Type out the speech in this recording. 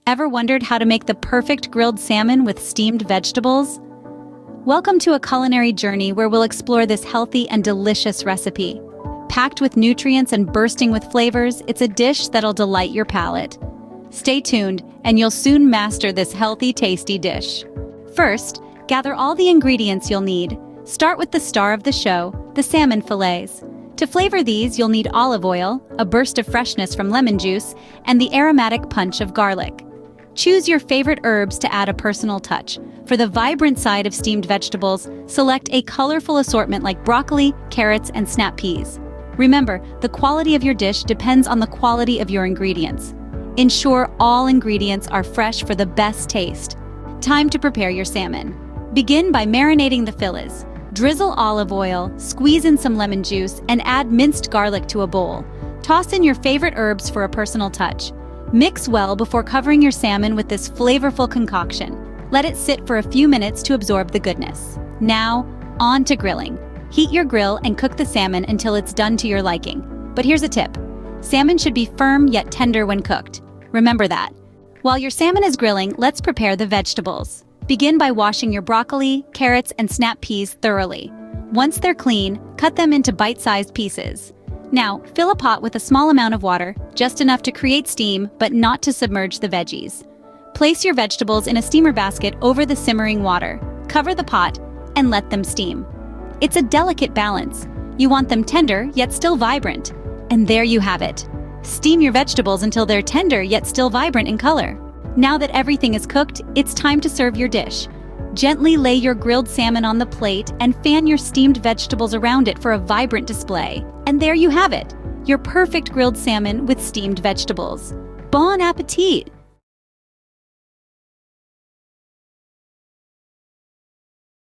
Ever wondered how to make the perfect grilled salmon with steamed vegetables? Welcome to a culinary journey where we'll explore this healthy and delicious recipe. Packed with nutrients and bursting with flavors, it's a dish that'll delight your palate. Stay tuned, and you'll soon master this healthy, tasty dish. First, gather all the ingredients you'll need. Start with the star of the show, the salmon fillets. To flavor these, you'll need olive oil, a burst of freshness from lemon juice, and the aromatic punch of garlic. Choose your favorite herbs to add a personal touch. For the vibrant side of steamed vegetables, select a colorful assortment like broccoli, carrots, and snap peas. Remember, the quality of your dish depends on the quality of your ingredients. Ensure all ingredients are fresh for the best taste. Time to prepare your salmon. Begin by marinating the fillets. Drizzle olive oil, squeeze in some lemon juice, and add minced garlic to a bowl. Toss in your favorite herbs for a personal touch. Mix well before covering your salmon with this flavorful concoction. Let it sit for a few minutes to absorb the goodness. Now, on to grilling. Heat your grill and cook the salmon until it's done to your liking. But here's a tip. Salmon should be firm yet tender when cooked. Remember that. While your salmon is grilling, let's prepare the vegetables. Begin by washing your broccoli, carrots, and snap peas thoroughly. Once they're clean, cut them into bite-sized pieces. Now, fill a pot with a small amount of water, just enough to create steam, but not to submerge the veggies. Place your vegetables in a steamer basket over the simmering water. Cover the pot and let them steam. It's a delicate balance. You want them tender, yet still vibrant. And there you have it. Steam your vegetables until they're tender, yet still vibrant in color. Now that everything is cooked, it's time to serve your dish. Gently lay your grilled salmon on the plate and fan your steamed vegetables around it for a vibrant display. And there you have it, your perfect grilled salmon with steamed vegetables. Bon appetit!